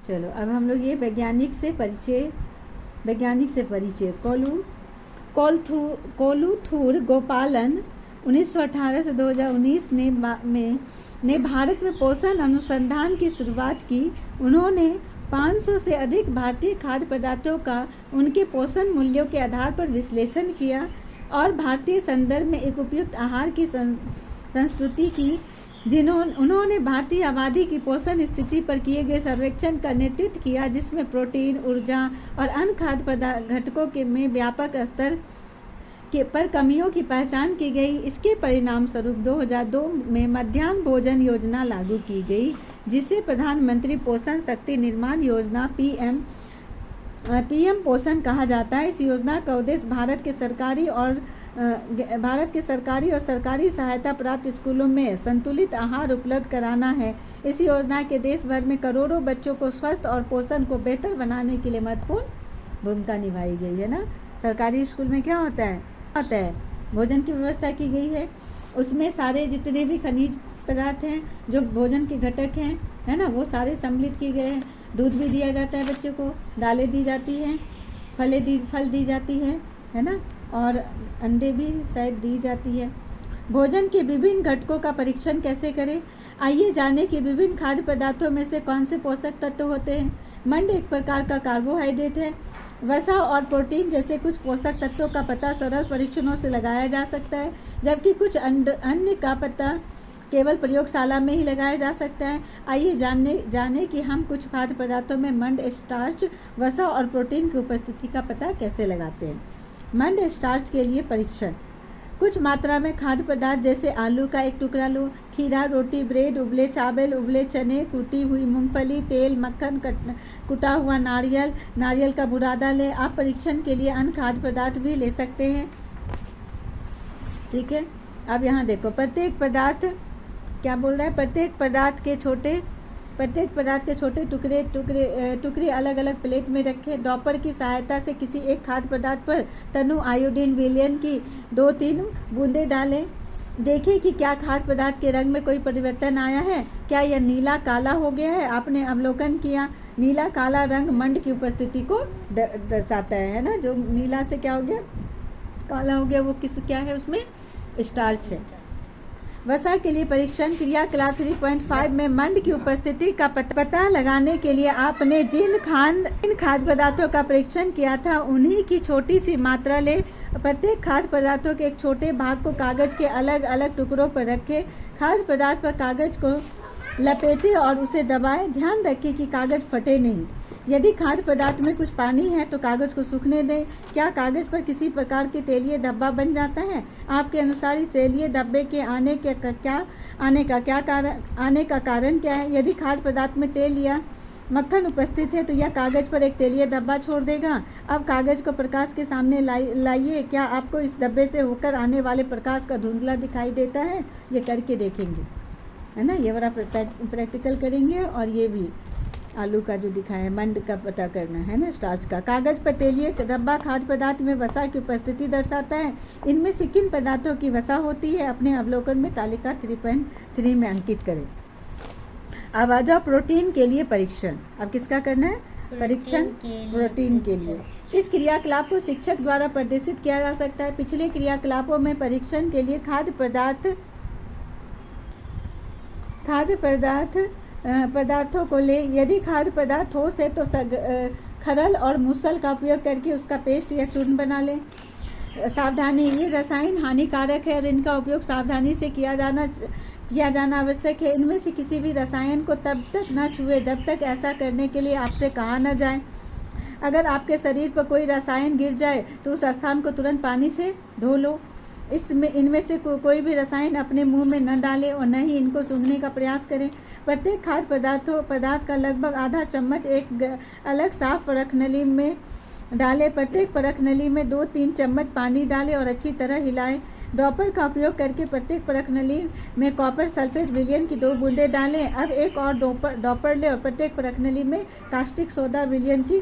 चलो अब हम लोग ये वैज्ञानिक से परिचय कोलुथुर गोपालन 1918 से 2019 ने भारत में पोषण अनुसंधान की शुरुआत की। उन्होंने 500 से अधिक भारतीय खाद्य पदार्थों का उनके पोषण मूल्यों के आधार पर विश्लेषण किया और भारतीय संदर्भ में एक उपयुक्त आहार की संस्तुति की। उन्होंने भारतीय आबादी की पोषण स्थिति पर किए गए सर्वेक्षण का नेतृत्व किया, जिसमें प्रोटीन, ऊर्जा और अन्य खाद्य घटकों के में व्यापक स्तर पर कमियों की पहचान की गई। इसके परिणाम स्वरूप 2002 में मध्याह्न भोजन योजना लागू की गई, जिसे प्रधानमंत्री पोषण शक्ति निर्माण योजना पीएम पोषण कहा जाता है। इस योजना का उद्देश्य भारत के सरकारी और सरकारी सहायता प्राप्त स्कूलों में संतुलित आहार उपलब्ध कराना है। इस योजना के देश भर में करोड़ों बच्चों को स्वस्थ और पोषण को बेहतर बनाने के लिए महत्वपूर्ण भूमिका निभाई गई है ना। सरकारी स्कूल में क्या होता है भोजन की व्यवस्था की गई है। उसमें सारे जितने भी खनिज पदार्थ हैं जो भोजन के घटक हैं, है ना, वो सारे सम्मिलित किए गए हैं। दूध भी दिया जाता है बच्चों को, दालें दी जाती हैं, फल दी जाती है ना, और अंडे भी शायद दी जाती है। भोजन के विभिन्न घटकों का परीक्षण कैसे करें? आइए जाने कि विभिन्न खाद्य पदार्थों में से कौन से पोषक तत्व होते हैं। मंड एक प्रकार का कार्बोहाइड्रेट है। वसा और प्रोटीन जैसे कुछ पोषक तत्वों का पता सरल परीक्षणों से लगाया जा सकता है, जबकि कुछ अन्य का पता केवल प्रयोगशाला में ही लगाया जा सकता है। आइए जाने कि हम कुछ खाद्य पदार्थों में मंड, स्टार्च, वसा और प्रोटीन की उपस्थिति का पता कैसे लगाते हैं। मंड स्टार्च के लिए परीक्षण। कुछ मात्रा में खाद्य पदार्थ जैसे आलू का एक टुकड़ा लो, खीरा, रोटी, ब्रेड, उबले चावल, उबले चने, कुटी हुई मूंगफली, तेल, मक्खन, कुटा हुआ नारियल का बुरादा लें। आप परीक्षण के लिए अन्य खाद्य पदार्थ भी ले सकते हैं। ठीक है, अब यहाँ देखो प्रत्येक पदार्थ क्या बोल रहा है। प्रत्येक पदार्थ के छोटे टुकड़े अलग अलग प्लेट में रखें। डॉपर की सहायता से किसी एक खाद्य पदार्थ पर तनु आयोडीन विलयन की 2-3 बूंदें डालें। देखें कि क्या खाद्य पदार्थ के रंग में कोई परिवर्तन आया है। क्या यह नीला काला हो गया है? आपने अवलोकन किया, नीला काला रंग मंड की उपस्थिति को दर्शाता है ना। जो नीला से क्या हो गया, काला हो गया, वो क्या है, उसमें स्टार्च है। वसा के लिए परीक्षण। क्रियाकलाप 3.5 में मंड की उपस्थिति का पता लगाने के लिए आपने जिन खाद्य पदार्थों का परीक्षण किया था उन्हीं की छोटी सी मात्रा ले। प्रत्येक खाद्य पदार्थों के एक छोटे भाग को कागज के अलग अलग टुकड़ों पर रखें। खाद्य पदार्थ पर कागज को लपेटें और उसे दबाएं। ध्यान रखें कि कागज फटे नहीं। यदि खाद्य पदार्थ में कुछ पानी है तो कागज को सूखने दें। क्या कागज पर किसी प्रकार के तेलीय धब्बा बन जाता है? आपके अनुसार इस तेलीय धब्बे के आने का कारण क्या है? यदि खाद्य पदार्थ में तेल या मक्खन उपस्थित है तो यह कागज पर एक तेलीय धब्बा छोड़ देगा। अब कागज को प्रकाश के सामने लाइए। क्या आपको इस धब्बे से होकर आने वाले प्रकाश का धुंधला दिखाई देता है? ये करके देखेंगे, है ना। ये बड़ा प्रैक्टिकल करेंगे। और ये भी आलू का जो दिखाया है, मंड का पता करना है ना, स्टार्च का। कागज पर तेलीय धब्बा खाद्य पदार्थ में वसा की उपस्थिति दर्शाता है। इनमें से किन पदार्थों की वसा होती है? अपने अवलोकन में तालिका 3.3 में अंकित करें। अब आ जाओ प्रोटीन के लिए परीक्षण। अब किसका करना है? परीक्षण प्रोटीन के लिए। इस क्रियाकलाप को शिक्षक द्वारा प्रदर्शित किया जा सकता है। पिछले क्रियाकलापों में परीक्षण के लिए खाद्य पदार्थों को ले। यदि खाद्य पदार्थ ठोस है तो खरल और मुसल का उपयोग करके उसका पेस्ट या चूर्ण बना लें। सावधानी, ये रसायन हानिकारक है और इनका उपयोग सावधानी से किया जाना आवश्यक है। इनमें से किसी भी रसायन को तब तक न छुए जब तक ऐसा करने के लिए आपसे कहा न जाए। अगर आपके शरीर पर कोई रसायन गिर जाए तो उस स्थान को तुरंत पानी से धो लो। इनमें से कोई भी रसायन अपने मुंह में न डालें और न ही इनको सूंघने का प्रयास करें। प्रत्येक खाद्य पदार्थ का लगभग आधा चम्मच एक अलग साफ परख नली में डालें। प्रत्येक परख नली में 2-3 चम्मच पानी डालें और अच्छी तरह हिलाएं। ड्रॉपर का उपयोग करके प्रत्येक परख नली में कॉपर सल्फेट विलयन की 2 बूंदें डालें। अब एक और ड्रॉपर लें और प्रत्येक परख नली में कास्टिक सोडा विलयन की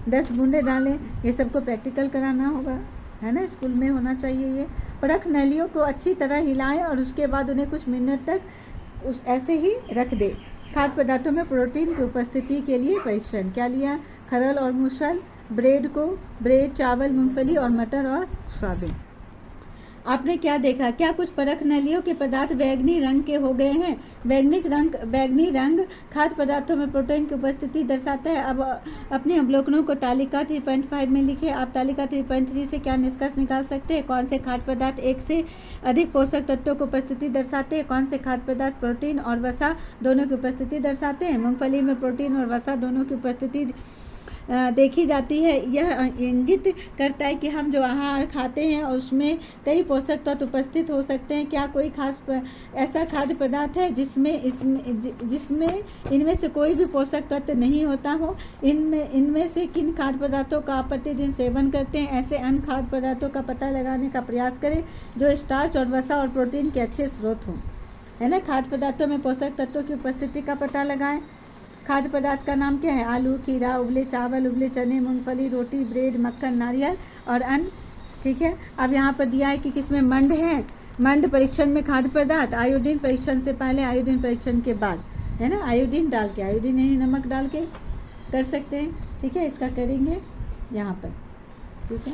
10 बूंदें डालें। ये सबको प्रैक्टिकल कराना होगा, है ना, स्कूल में होना चाहिए ये। परख नलियों को अच्छी तरह हिलाएं और उसके बाद उन्हें कुछ मिनट तक ऐसे ही रख दें। खाद्य पदार्थों में प्रोटीन की उपस्थिति के लिए परीक्षण क्या लिया? खरल और मूसल, ब्रेड, चावल, मूंगफली और मटर और सोयाबीन। आपने क्या देखा? क्या कुछ परख नलियों के पदार्थ बैंगनी रंग के हो गए हैं? बैंगनी रंग खाद्य पदार्थों में प्रोटीन की उपस्थिति दर्शाता है। अब अपने अवलोकनों को तालिका 3.5 में लिखे। आप तालिका 3.3 से क्या निष्कर्ष निकाल सकते हैं? कौन से खाद्य पदार्थ एक से अधिक पोषक तत्वों की उपस्थिति दर्शाते हैं? कौन से खाद्य पदार्थ प्रोटीन और वसा दोनों की उपस्थिति दर्शाते हैं? मूंगफली में प्रोटीन और वसा दोनों की उपस्थिति देखी जाती है। यह इंगित करता है कि हम जो आहार खाते हैं उसमें कई पोषक तत्व उपस्थित हो सकते हैं। क्या कोई खास ऐसा खाद्य पदार्थ है जिसमें इनमें से कोई भी पोषक तत्व नहीं होता हो? इनमें से किन खाद्य पदार्थों का आप प्रतिदिन सेवन करते हैं? ऐसे अन्य खाद्य पदार्थों का पता लगाने का प्रयास करें जो स्टार्च और वसा और प्रोटीन के अच्छे स्रोत हों, है ना। खाद्य पदार्थों में पोषक तत्वों की उपस्थिति का पता लगाएं। खाद्य पदार्थ का नाम क्या है? आलू, खीरा, उबले चावल, उबले चने, मूंगफली, रोटी, ब्रेड, मक्खन, नारियल और अन्न। ठीक है। अब यहाँ पर दिया है कि किसमें मंड है। मंड परीक्षण में खाद्य पदार्थ आयोडीन परीक्षण से पहले, आयोडीन परीक्षण के बाद, है ना। आयोडीन डाल के, आयोडीन नहीं नमक डाल के कर सकते हैं। ठीक है, इसका करेंगे यहाँ पर। ठीक है,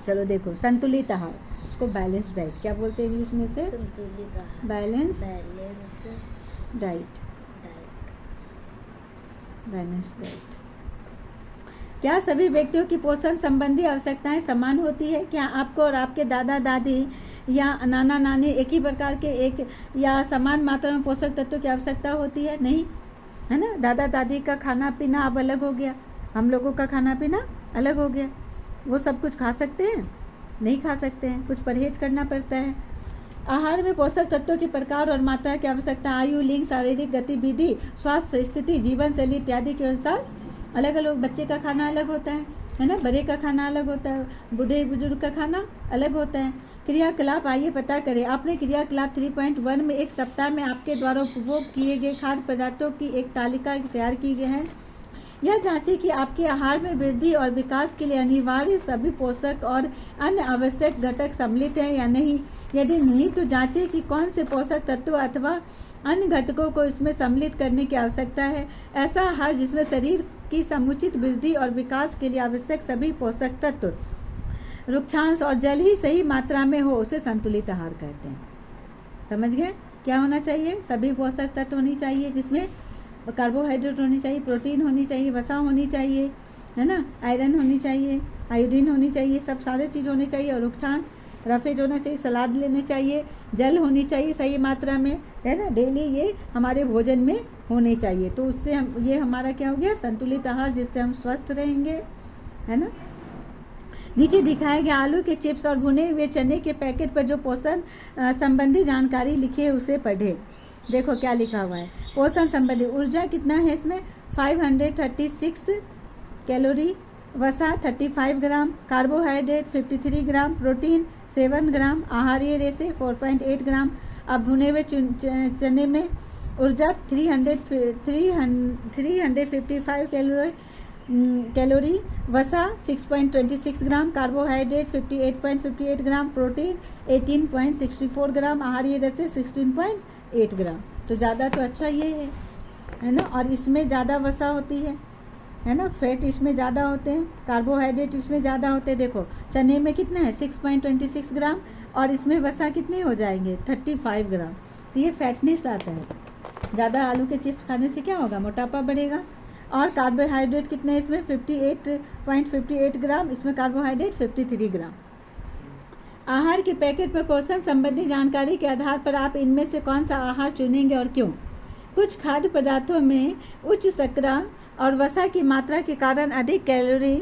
चलो देखो, संतुलित आहार, इसको बैलेंस डाइट क्या बोलते हैं इंग्लिश में से? Balance diet. Balance diet. क्या सभी व्यक्तियों की पोषण संबंधी आवश्यकताएं समान होती है? क्या आपको और आपके दादा दादी या नाना नानी एक ही प्रकार के एक या समान मात्रा में पोषक तत्वों की आवश्यकता होती है? नहीं, है ना। दादा दादी का खाना पीना अब अलग हो गया, हम लोगों का खाना पीना अलग हो गया। वो सब कुछ खा सकते हैं? नहीं खा सकते हैं, कुछ परहेज करना पड़ता है। आहार में पोषक तत्वों के प्रकार और मात्रा की आवश्यकता आयु, लिंग, शारीरिक गतिविधि, स्वास्थ्य स्थिति, जीवन शैली इत्यादि के अनुसार अलग अलग। बच्चे का खाना अलग होता है ना। बड़े का खाना अलग होता है, बूढ़े बुजुर्ग का खाना अलग होता है। क्रियाकलाप, आइए पता करें। आपने क्रियाकलाप 3.1 में एक सप्ताह में आपके द्वारा उपभोग किए गए खाद्य पदार्थों की एक तालिका तैयार की गई है। यह जांचें कि आपके आहार में वृद्धि और विकास के लिए अनिवार्य सभी पोषक और अन्य आवश्यक घटक सम्मिलित हैं या नहीं। यदि नहीं तो जांचें कि कौन से पोषक तत्व अथवा अन्य घटकों को इसमें सम्मिलित करने की आवश्यकता है। ऐसा आहार जिसमें शरीर की समुचित वृद्धि और विकास के लिए आवश्यक सभी पोषक तत्व, रुक्षांश और जल ही सही मात्रा में हो, उसे संतुलित आहार कहते हैं। समझ गए? क्या होना चाहिए? सभी पोषक तत्व होनी चाहिए, जिसमें कार्बोहाइड्रेट होनी चाहिए, प्रोटीन होनी चाहिए, वसा होनी चाहिए, है ना, आयरन होनी चाहिए, आयोडीन होनी चाहिए, सब सारे चीज़ होनी चाहिए। और रुक्षांश, रफेज होना चाहिए, सलाद लेने चाहिए, जल होनी चाहिए सही मात्रा में, है ना। डेली ये हमारे भोजन में होने चाहिए। तो उससे हम, ये हमारा क्या हो गया? संतुलित आहार, जिससे हम स्वस्थ रहेंगे, है ना। नीचे दिखाया गया आलू के चिप्स और भुने हुए चने के पैकेट पर जो पोषण संबंधी जानकारी लिखी है उसे पढ़े। देखो क्या लिखा हुआ है। पोषण संबंधी ऊर्जा कितना है इसमें? 536 कैलोरी, वसा 35 ग्राम, कार्बोहाइड्रेट 53 ग्राम, प्रोटीन 7 ग्राम, आहारीय रेशे 4.8 ग्राम। अब भुने हुए चने में ऊर्जा 355 कैलोरी, वसा 6.26 ग्राम, कार्बोहाइड्रेट 58.58 ग्राम, प्रोटीन 18.64 ग्राम, आहारीय रेशे 16.8 ग्राम। तो ज़्यादा तो अच्छा ये है ना। और इसमें ज़्यादा वसा होती है ना। फैट इसमें ज़्यादा होते हैं, कार्बोहाइड्रेट इसमें ज़्यादा होते हैं। देखो चने में कितना है? 6.26 ग्राम, और इसमें वसा कितने हो जाएंगे? 35 ग्राम। तो ये फैटनेस आता है। ज़्यादा आलू के चिप्स खाने से क्या होगा? मोटापा बढ़ेगा। और कार्बोहाइड्रेट कितने हैं इसमें? 58.58 ग्राम, इसमें कार्बोहाइड्रेट 53 ग्राम। आहार के पैकेट पर पोषण संबंधी जानकारी के आधार पर आप इनमें से कौन सा आहार चुनेंगे और क्यों? कुछ खाद्य पदार्थों में उच्च शर्करा और वसा की मात्रा के कारण अधिक कैलोरी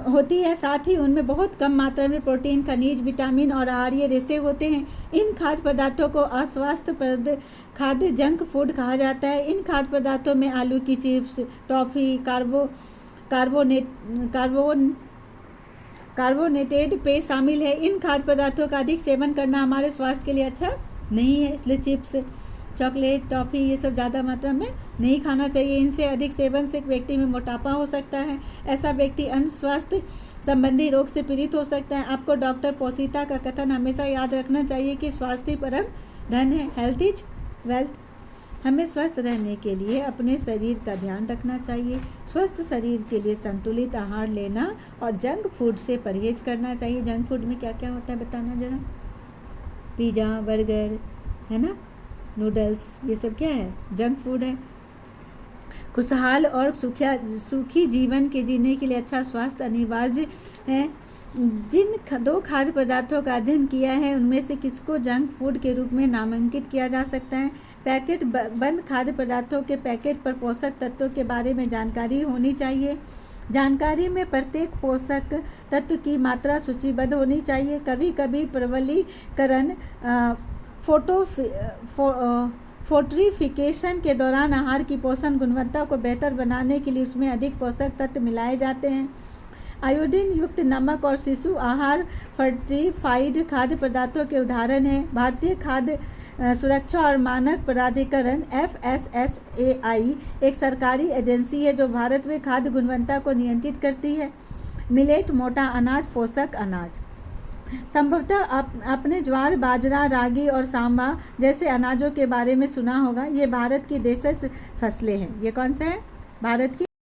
होती है, साथ ही उनमें बहुत कम मात्रा में प्रोटीन, खनिज, विटामिन और आहारीय रेशे होते हैं। इन खाद्य पदार्थों को अस्वास्थ्यप्रद खाद्य जंक फूड कहा जाता है। इन खाद्य पदार्थों में आलू की चिप्स, टॉफ़ी, कार्बोनेटेड पेय शामिल है। इन खाद्य पदार्थों का अधिक सेवन करना हमारे स्वास्थ्य के लिए अच्छा नहीं है, इसलिए चिप्स, चॉकलेट, टॉफ़ी ये सब ज़्यादा मात्रा में नहीं खाना चाहिए। इनसे अधिक सेवन से व्यक्ति में मोटापा हो सकता है। ऐसा व्यक्ति अन्य स्वास्थ्य संबंधी रोग से पीड़ित हो सकता है। आपको डॉक्टर पोसीता का कथन हमेशा याद रखना चाहिए कि स्वास्थ्य परम धन है, हेल्थ इज वेल्थ। हमें स्वस्थ रहने के लिए अपने शरीर का ध्यान रखना चाहिए। स्वस्थ शरीर के लिए संतुलित आहार लेना और जंक फूड से परहेज करना चाहिए। जंक फूड में क्या क्या होता है बताना जरा। पिज़्ज़ा, बर्गर, है ना, नूडल्स, ये सब क्या है? जंक फूड है। खुशहाल और सुखी जीवन के जीने के लिए अच्छा स्वास्थ्य अनिवार्य है। जिन 2 खाद्य पदार्थों का अध्ययन किया है उनमें से किसको जंक फूड के रूप में नामांकित किया जा सकता है? पैकेट बंद खाद्य पदार्थों के पैकेट पर पोषक तत्वों के बारे में जानकारी होनी चाहिए। जानकारी में प्रत्येक पोषक तत्व की मात्रा सूचीबद्ध होनी चाहिए। कभी कभी प्रबलीकरण फोर्टिफिकेशन के दौरान आहार की पोषण गुणवत्ता को बेहतर बनाने के लिए उसमें अधिक पोषक तत्व मिलाए जाते हैं। आयोडीन युक्त नमक और शिशु आहार फर्टिफाइड खाद्य पदार्थों के उदाहरण हैं। भारतीय खाद्य सुरक्षा और मानक प्राधिकरण FSSAI एक सरकारी एजेंसी है जो भारत में खाद्य गुणवत्ता को नियंत्रित करती है। मिलेट मोटा अनाज, पोषक अनाज। संभवतः आपने ज्वार, बाजरा, रागी और सांबा जैसे अनाजों के बारे में सुना होगा। ये भारत की देशज फसलें हैं। ये कौन सा है? भारत की